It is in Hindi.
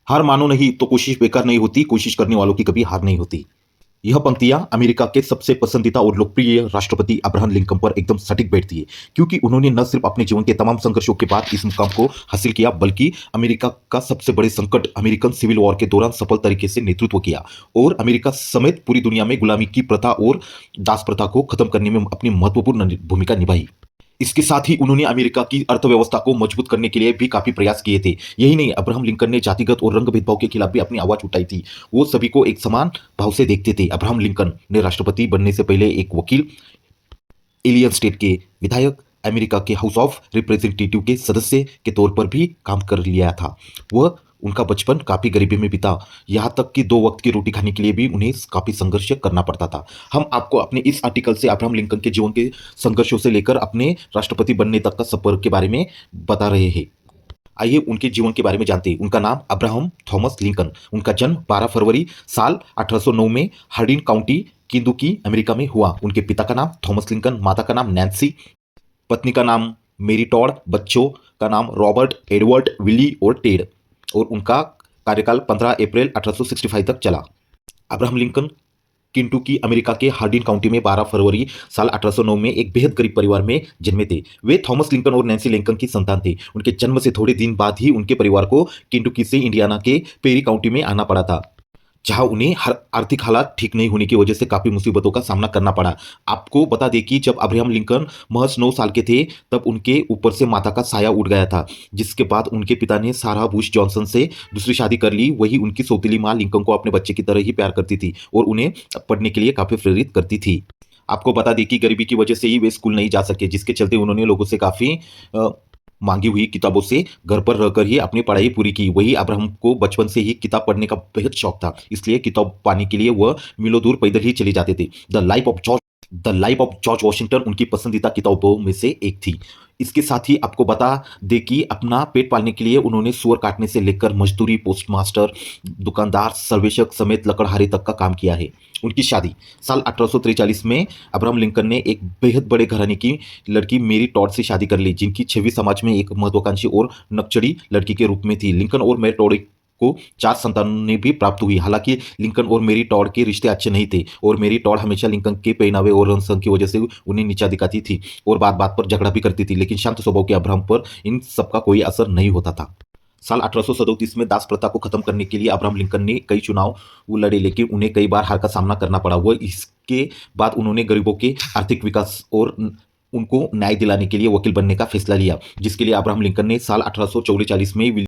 हार मानो नहीं तो कोशिश बेकार नहीं होती, कोशिश करने वालों की कभी हार नहीं होती। यह पंक्तियां अमेरिका के सबसे पसंदीदा और लोकप्रिय राष्ट्रपति अब्राहम लिंकन पर एकदम सटीक बैठती है, क्योंकि उन्होंने न सिर्फ अपने जीवन के तमाम संघर्षों के बाद इस मुकाम को हासिल किया, बल्कि अमेरिका का सबसे बड़े संकट अमेरिकन सिविल वॉर के दौरान सफल तरीके से नेतृत्व किया और अमेरिका समेत पूरी दुनिया में गुलामी की प्रथा और दास प्रथा को खत्म करने में अपनी महत्वपूर्ण भूमिका निभाई। इसके साथ ही उन्होंने अमेरिका की अर्थव्यवस्था को मजबूत करने के लिए भी काफी प्रयास किए थे। यही नहीं, अब्राहम लिंकन ने जातिगत और रंग भेदभाव के खिलाफ भी अपनी आवाज उठाई थी। वो सभी को एक समान भाव से देखते थे। अब्राहम लिंकन ने राष्ट्रपति बनने से पहले एक वकील, एलियन स्टेट के विधायक, अमेरिका के हाउस ऑफ रिप्रेजेंटेटिव के सदस्य के तौर पर भी काम कर लिया था। वह उनका बचपन काफी गरीबी में बीता, यहाँ तक कि 2 वक्त की रोटी खाने के लिए भी उन्हें काफी संघर्ष करना पड़ता था। हम आपको अपने इस आर्टिकल से अब्राहम लिंकन के जीवन के संघर्षों से लेकर अपने राष्ट्रपति बनने तक का सफर के बारे में बता रहे हैं। आइए उनके जीवन के बारे में जानते हैं। उनका नाम अब्राहम थॉमस लिंकन। उनका जन्म 12 फरवरी साल 1809 में हार्डिन काउंटी, केंटुकी, अमेरिका में हुआ। उनके पिता का नाम थॉमस लिंकन, माता का नाम नैन्सी, पत्नी का नाम मेरी टॉड, बच्चों का नाम रॉबर्ट, एडवर्ड, विली और टेड, और उनका कार्यकाल 15 अप्रैल 1865 तक चला। अब्राहम लिंकन केंटुकी, अमेरिका के हार्डिन काउंटी में 12 फरवरी साल 1809 में एक बेहद गरीब परिवार में जन्मे थे। वे थॉमस लिंकन और नैन्सी लिंकन की संतान थे। उनके जन्म से थोड़े दिन बाद ही उनके परिवार को केंटुकी से इंडियाना के पेरी काउंटी में आना पड़ा था, जहां उन्हें आर्थिक हालात ठीक नहीं होने की वजह से काफी मुसीबतों का सामना करना पड़ा। आपको बता दें कि जब अब्राहम लिंकन महज 9 साल के थे, तब उनके ऊपर से माता का साया उड़ गया था, जिसके बाद उनके पिता ने सारा बुश जॉनसन से दूसरी शादी कर ली। वही उनकी सौतेली मां लिंकन को अपने बच्चे की तरह ही प्यार करती थी और उन्हें पढ़ने के लिए काफी प्रेरित करती थी। आपको बता दें कि गरीबी की वजह से ही वे स्कूल नहीं जा सके, जिसके चलते उन्होंने लोगों से काफी मांगी हुई किताबों से घर पर रहकर ही अपनी पढ़ाई पूरी की। वही अब्राहम को बचपन से ही किताब पढ़ने का बेहद शौक था, इसलिए किताब पाने के लिए वह मीलों दूर पैदल ही चले जाते थे। The life of George Washington उनकी पसंदीदा किताबों में से एक थी। इसके साथ ही आपको बता दें कि अपना पेट पालने के लिए उन्होंने सुअर काटने से लेकर मजदूरी, पोस्टमास्टर, दुकानदार, सर्वेक्षक समेत लकड़हारे तक का काम किया है। उनकी शादी साल 1843 में अब्राहम लिंकन ने एक बेहद बड़े घराने की लड़की मेरी टॉड से शादी कर ली, जिनकी छवि समाज में एक महत्वाकांक्षी और नकचड़ी लड़की के रूप में थी। लिंकन और मेरी टॉड को 4 संतानें भी प्राप्त हुई। हालांकि लिंकन और मेरी टॉड के रिश्ते अच्छे नहीं थे और मेरी टॉड हमेशा लिंकन के पहनावे और रंग संग की वजह से उन्हें नीचा दिखाती थी और बात बात पर झगड़ा भी करती थी, लेकिन शांत स्वभाव के अब्राहम पर इन सबका कोई असर नहीं होता था। साल 1837 में दास प्रथा को खत्म करने के लिए अब्राहम लिंकन ने कई चुनाव लड़े, लेकिन उन्हें कई बार हार का सामना करना पड़ा। वह इसके बाद उन्होंने गरीबों के आर्थिक विकास और उनको न्याय दिलाने के लिए वकील बनने का फैसला लिया, जिसके लिए अब्राहम लिंकन ने साल 1844 में